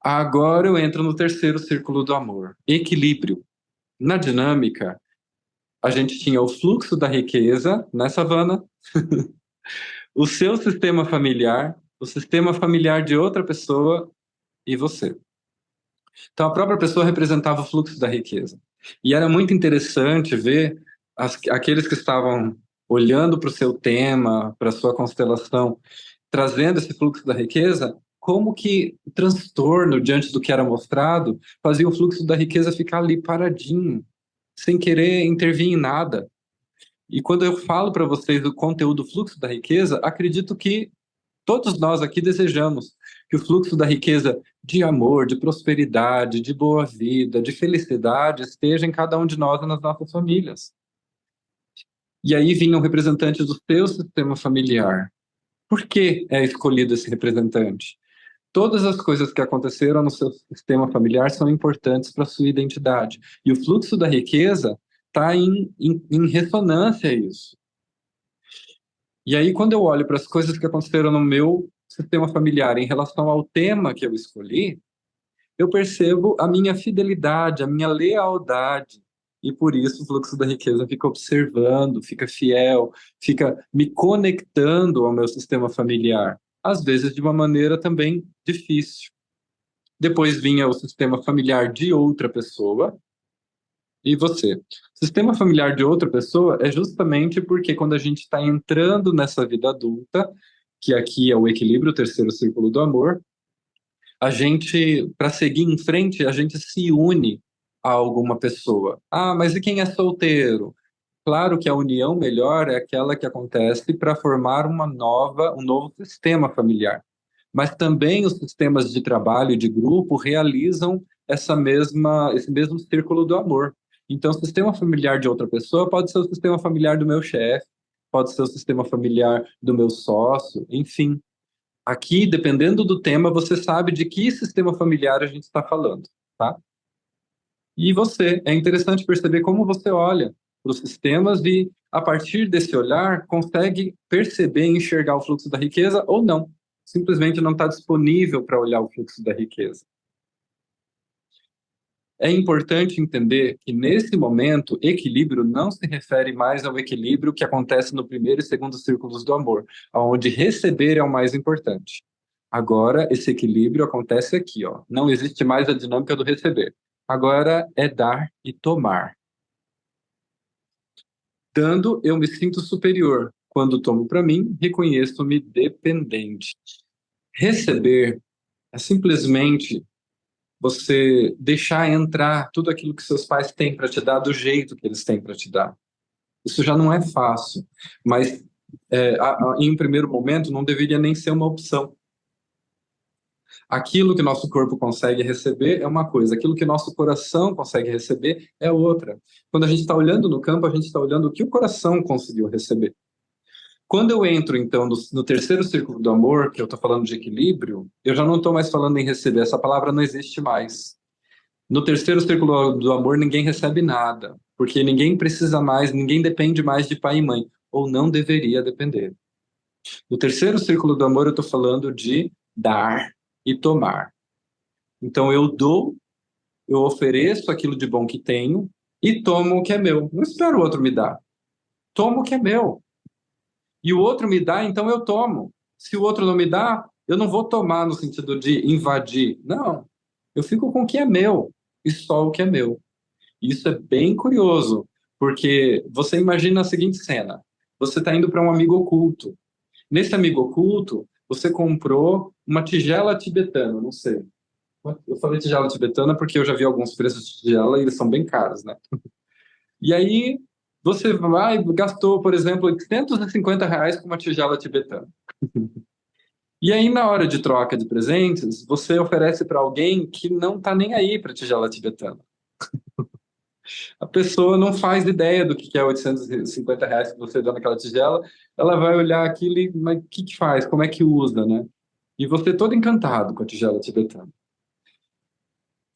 Agora eu entro no terceiro círculo do amor, equilíbrio. Na dinâmica, a gente tinha o fluxo da riqueza, né, Savana? O seu sistema familiar, o sistema familiar de outra pessoa e você. Então, a própria pessoa representava o fluxo da riqueza. E era muito interessante ver aqueles que estavam olhando para o seu tema, para a sua constelação, trazendo esse fluxo da riqueza, como que o transtorno diante do que era mostrado fazia o fluxo da riqueza ficar ali paradinho, sem querer intervir em nada. E quando eu falo para vocês do conteúdo fluxo da riqueza, acredito que todos nós aqui desejamos que o fluxo da riqueza de amor, de prosperidade, de boa vida, de felicidade esteja em cada um de nós e nas nossas famílias. E aí vinham representantes do seu sistema familiar. Por que é escolhido esse representante? Todas as coisas que aconteceram no seu sistema familiar são importantes para a sua identidade. E o fluxo da riqueza está em ressonância a isso. E aí, quando eu olho para as coisas que aconteceram no meu sistema familiar em relação ao tema que eu escolhi, eu percebo a minha fidelidade, a minha lealdade. E por isso o fluxo da riqueza fica observando, fica fiel, fica me conectando ao meu sistema familiar. Às vezes de uma maneira também difícil. Depois vinha o sistema familiar de outra pessoa. E você? O sistema familiar de outra pessoa é justamente porque quando a gente está entrando nessa vida adulta, que aqui é o equilíbrio, o terceiro círculo do amor, a gente, para seguir em frente, a gente se une a alguma pessoa. Ah, mas e quem é solteiro? Claro que a união melhor é aquela que acontece para formar um novo sistema familiar. Mas também os sistemas de trabalho e de grupo realizam esse mesmo círculo do amor. Então, o sistema familiar de outra pessoa pode ser o sistema familiar do meu chefe, pode ser o sistema familiar do meu sócio, enfim. Aqui, dependendo do tema, você sabe de que sistema familiar a gente está falando, tá? E você, é interessante perceber como você olha para os sistemas e, a partir desse olhar, consegue perceber e enxergar o fluxo da riqueza ou não. Simplesmente não está disponível para olhar o fluxo da riqueza. É importante entender que, nesse momento, equilíbrio não se refere mais ao equilíbrio que acontece no primeiro e segundo círculos do amor, onde receber é o mais importante. Agora, esse equilíbrio acontece aqui, ó. Não existe mais a dinâmica do receber. Agora é dar e tomar. Dando, eu me sinto superior. Quando tomo para mim, reconheço-me dependente. Receber é simplesmente você deixar entrar tudo aquilo que seus pais têm para te dar do jeito que eles têm para te dar. Isso já não é fácil, mas em um primeiro momento não deveria nem ser uma opção. Aquilo que nosso corpo consegue receber é uma coisa, aquilo que nosso coração consegue receber é outra. Quando a gente está olhando no campo, a gente está olhando o que o coração conseguiu receber. Quando eu entro, então, no terceiro círculo do amor, que eu estou falando de equilíbrio, eu já não estou mais falando em receber, essa palavra não existe mais. No terceiro círculo do amor, ninguém recebe nada, porque ninguém precisa mais, ninguém depende mais de pai e mãe, ou não deveria depender. No terceiro círculo do amor, eu estou falando de dar e tomar. Então, eu dou, eu ofereço aquilo de bom que tenho e tomo o que é meu. Não espero o outro me dar. Tomo o que é meu. E o outro me dá, então eu tomo. Se o outro não me dá, eu não vou tomar no sentido de invadir. Não. Eu fico com o que é meu e só o que é meu. Isso é bem curioso, porque você imagina a seguinte cena: você está indo para um amigo oculto. Nesse amigo oculto, você comprou uma tigela tibetana, não sei. Eu falei tigela tibetana porque eu já vi alguns preços de tigela e eles são bem caros, né? E aí você vai, gastou, por exemplo, R$ 850 com uma tigela tibetana. E aí, na hora de troca de presentes, você oferece para alguém que não está nem aí para tigela tibetana. A pessoa não faz ideia do que é R$ 850 que você deu naquela tigela, ela vai olhar aquilo e, mas o que que faz? Como é que usa, né? E você todo encantado com a tigela tibetana.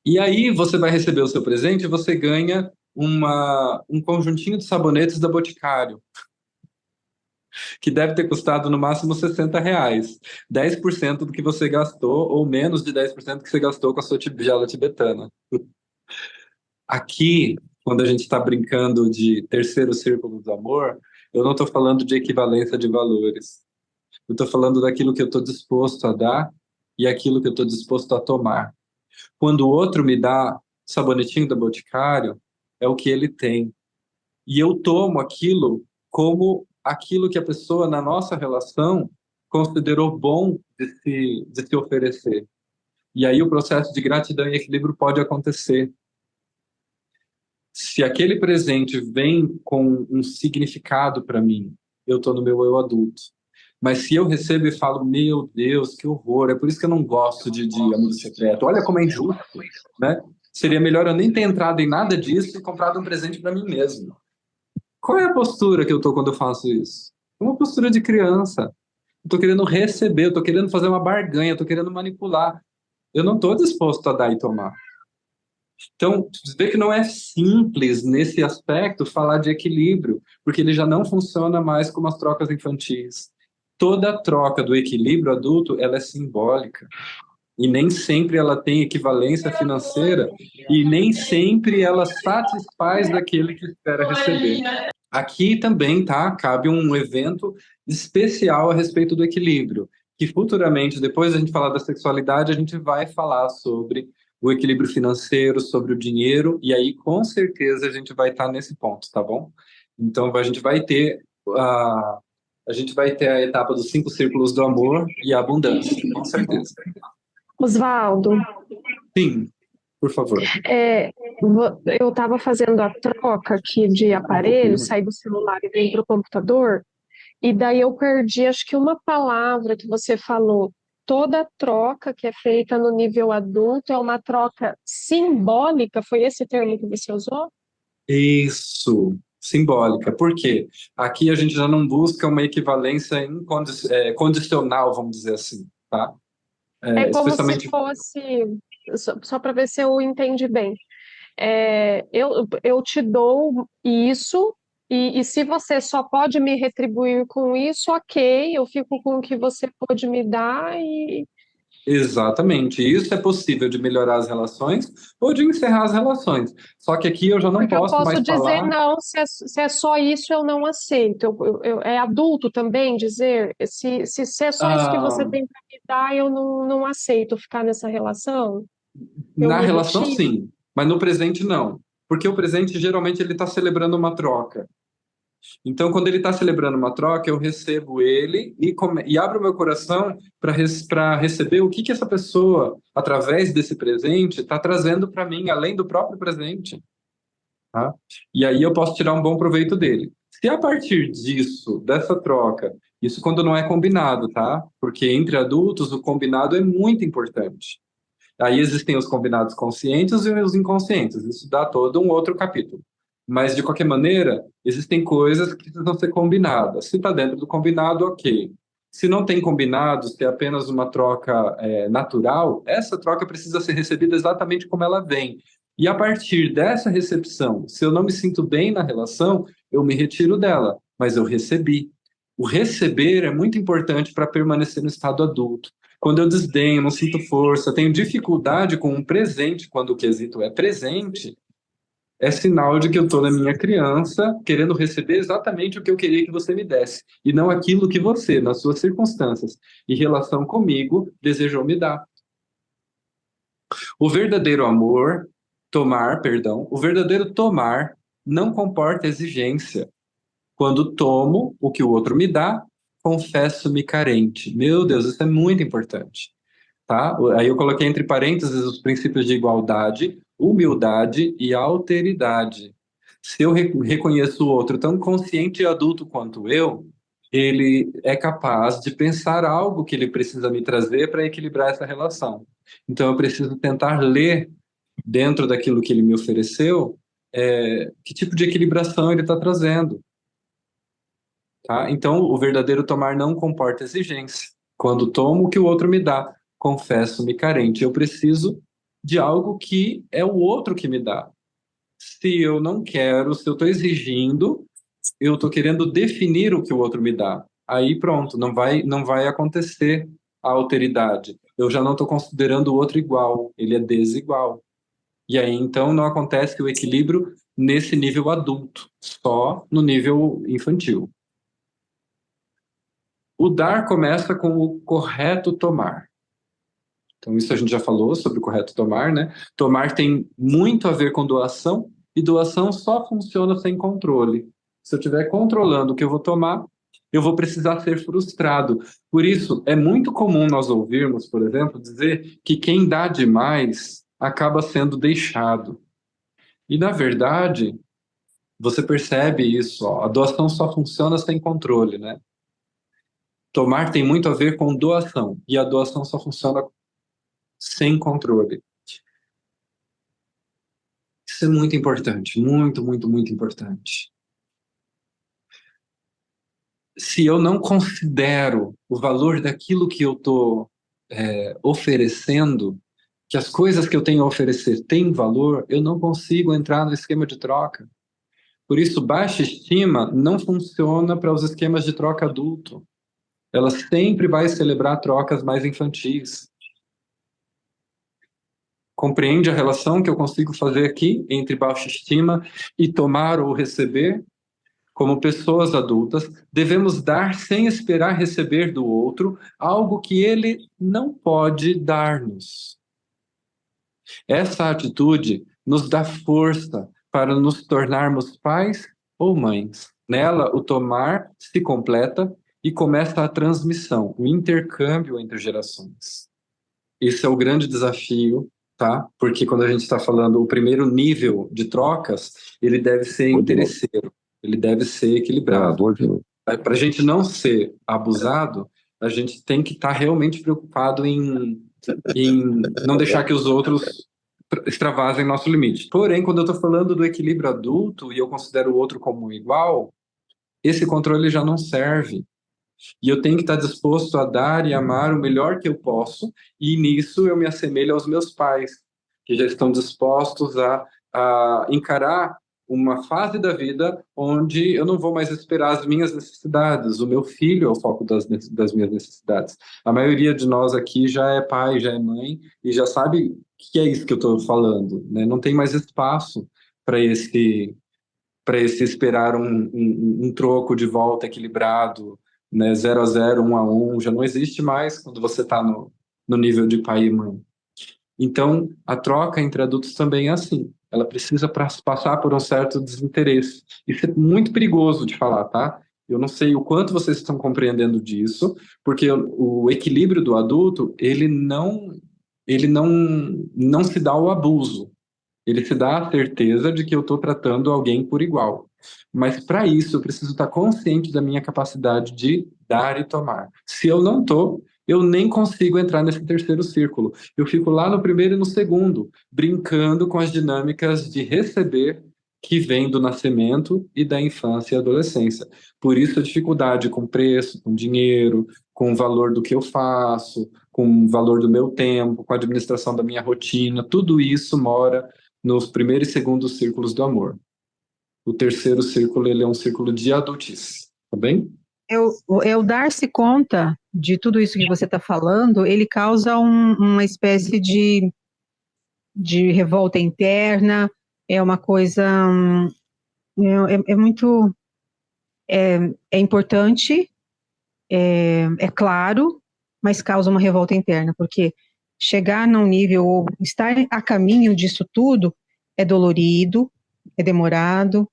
E aí você vai receber o seu presente e você ganha um conjuntinho de sabonetes da Boticário. que deve ter custado no máximo R$ 60. 10% do que você gastou, ou menos de 10% que você gastou com a sua tigela tibetana. Aqui, quando a gente está brincando de terceiro círculo do amor, eu não estou falando de equivalência de valores. Eu estou falando daquilo que eu estou disposto a dar e aquilo que eu estou disposto a tomar. Quando o outro me dá sabonetinho do Boticário, é o que ele tem. E eu tomo aquilo como aquilo que a pessoa, na nossa relação, considerou bom de se oferecer. E aí o processo de gratidão e equilíbrio pode acontecer. Se aquele presente vem com um significado para mim, eu estou no meu eu adulto. Mas se eu recebo e falo, meu Deus, que horror, é por isso que eu não gosto de amigo secreto. Olha como é injusto, né? Seria melhor eu nem ter entrado em nada disso e comprado um presente para mim mesmo. Qual é a postura que eu tô quando eu faço isso? É uma postura de criança. Eu tô querendo receber, eu tô querendo fazer uma barganha, eu tô querendo manipular. Eu não estou disposto a dar e tomar. Então, você vê que não é simples nesse aspecto falar de equilíbrio, porque ele já não funciona mais como as trocas infantis. Toda troca do equilíbrio adulto, ela é simbólica. E nem sempre ela tem equivalência financeira e nem sempre ela satisfaz daquele que espera receber. Aqui também, tá? Cabe um evento especial a respeito do equilíbrio, que futuramente, depois da gente falar da sexualidade, a gente vai falar sobre o equilíbrio financeiro, sobre o dinheiro, e aí com certeza a gente vai estar nesse ponto, tá bom? Então a, a gente vai ter a etapa dos 5 círculos do amor e a abundância, com certeza. Osvaldo, Sim, por favor. eu estava fazendo a troca aqui de aparelho, saí do celular e vim para o computador, e daí eu perdi, acho que uma palavra que você falou. Toda troca que é feita no nível adulto é uma troca simbólica, foi esse termo que você usou? Isso, simbólica. Por quê? Aqui a gente já não busca uma equivalência condicional, vamos dizer assim, tá? É como se Especialmente. fosse, só para ver se eu entendi bem. Eu te dou isso, e se você só pode me retribuir com isso, ok, eu fico com o que você pode me dar e Exatamente. Isso é possível de melhorar as relações ou de encerrar as relações. Só que aqui eu já não porque eu posso posso mais dizer falar. não, se é só isso, eu não aceito. É adulto também dizer, se é só isso que você ah, tem para me dar, eu não aceito ficar nessa relação, eu Na me relação, retiro. sim, mas no presente, não. Porque o presente, geralmente, ele está celebrando uma troca. Então, quando ele está celebrando uma troca, eu recebo ele e abro meu coração para receber o que essa pessoa, através desse presente, está trazendo para mim, além do próprio presente. Tá? E aí eu posso tirar um bom proveito dele. Se a partir disso, dessa troca, isso quando não é combinado, tá? Porque entre adultos o combinado é muito importante. Aí existem os combinados conscientes e os inconscientes. Isso dá todo um outro capítulo. Mas, de qualquer maneira, existem coisas que precisam ser combinadas. Se está dentro do combinado, ok. Se não tem combinado, se é apenas uma troca natural, essa troca precisa ser recebida exatamente como ela vem. E a partir dessa recepção, se eu não me sinto bem na relação, eu me retiro dela, mas eu recebi. O receber é muito importante para permanecer no estado adulto. Quando eu desdenho, não sinto força, tenho dificuldade com um presente, quando o quesito é presente, é sinal de que eu estou na minha criança, querendo receber exatamente o que eu queria que você me desse, e não aquilo que você, nas suas circunstâncias, em relação comigo, desejou me dar. O verdadeiro amor, o verdadeiro tomar não comporta exigência. Quando tomo o que o outro me dá, confesso-me carente. Meu Deus, isso é muito importante. Tá? Aí eu coloquei entre parênteses os princípios de igualdade, humildade e alteridade. Se eu reconheço o outro tão consciente e adulto quanto eu, ele é capaz de pensar algo que ele precisa me trazer para equilibrar essa relação. Então eu preciso tentar ler dentro daquilo que ele me ofereceu, que tipo de equilibração ele está trazendo. Tá? Então, o verdadeiro tomar não comporta exigência. Quando tomo o que o outro me dá, confesso-me carente. Eu preciso de algo que é o outro que me dá. Se eu não quero, se eu estou exigindo, eu estou querendo definir o que o outro me dá. aí pronto, não vai acontecer a alteridade. Eu já não estou considerando o outro igual, ele é desigual. E aí, então, não acontece o equilíbrio nesse nível adulto, só no nível infantil. O dar começa com o correto tomar. Então, isso a gente já falou sobre o correto tomar, né? Tomar tem muito a ver com doação, e doação só funciona sem controle. Se eu estiver controlando o que eu vou tomar, eu vou precisar ser frustrado. Por isso, é muito comum nós ouvirmos, por exemplo, dizer que quem dá demais acaba sendo deixado. E, na verdade, você percebe isso, ó, a doação só funciona sem controle, né? Tomar tem muito a ver com doação, e a doação só funciona sem controle. Isso é muito importante, muito, muito, muito importante. Se eu não considero o valor daquilo que eu estou oferecendo, que as coisas que eu tenho a oferecer têm valor, eu não consigo entrar no esquema de troca. Por isso, baixa estima não funciona para os esquemas de troca adulto. Ela sempre vai celebrar trocas mais infantis. Compreende a relação que eu consigo fazer aqui entre baixa estima e tomar ou receber? Como pessoas adultas, devemos dar sem esperar receber do outro algo que ele não pode dar-nos. Essa atitude nos dá força para nos tornarmos pais ou mães. Nela, o tomar se completa e começa a transmissão, o intercâmbio entre gerações. Esse é o grande desafio, tá? Porque quando a gente está falando o primeiro nível de trocas, ele deve ser interesseiro, ele deve ser equilibrado. Para a gente não ser abusado, a gente tem que estar realmente preocupado em não deixar que os outros extravasem nosso limite. Porém, quando eu estou falando do equilíbrio adulto e eu considero o outro como igual, esse controle já não serve. E eu tenho que estar disposto a dar e amar o melhor que eu posso, e nisso eu me assemelho aos meus pais, que já estão dispostos a encarar uma fase da vida onde eu não vou mais esperar as minhas necessidades, o meu filho é o foco das minhas necessidades. A maioria de nós aqui já é pai, já é mãe, e já sabe que é isso que eu estou falando, né? Não tem mais espaço para esse esperar um troco de volta equilibrado, né, 0-0, 1-1, já não existe mais quando você está no nível de pai e mãe. Então, a troca entre adultos também é assim. Ela precisa passar por um certo desinteresse. Isso é muito perigoso de falar, tá? Eu não sei o quanto vocês estão compreendendo disso, porque o equilíbrio do adulto, ele não se dá ao abuso. Ele se dá a certeza de que eu estou tratando alguém por igual. Mas para isso eu preciso estar consciente da minha capacidade de dar e tomar. Se eu não estou, eu nem consigo entrar nesse terceiro círculo. Eu fico lá no primeiro e no segundo, brincando com as dinâmicas de receber que vem do nascimento e da infância e adolescência. Por isso a dificuldade com preço, com dinheiro, com o valor do que eu faço, com o valor do meu tempo, com a administração da minha rotina, tudo isso mora nos primeiro e segundo círculos do amor. O terceiro círculo, ele é um círculo de adultice, tá bem? Eu dar-se conta de tudo isso que você está falando, ele causa uma espécie de revolta interna, é uma coisa, é muito, é importante, é claro, mas causa uma revolta interna, porque chegar num nível, ou estar a caminho disso tudo, é dolorido, é demorado,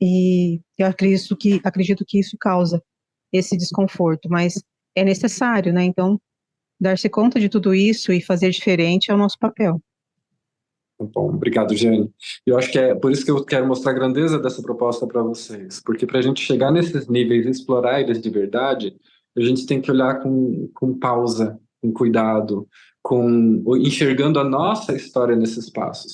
e eu acredito que isso causa esse desconforto, mas é necessário, né? Então, dar-se conta de tudo isso e fazer diferente é o nosso papel. Bom, obrigado, Jane. Eu acho que é por isso que eu quero mostrar a grandeza dessa proposta para vocês, porque para a gente chegar nesses níveis e explorar eles de verdade, a gente tem que olhar com pausa, com cuidado, enxergando a nossa história nesses passos.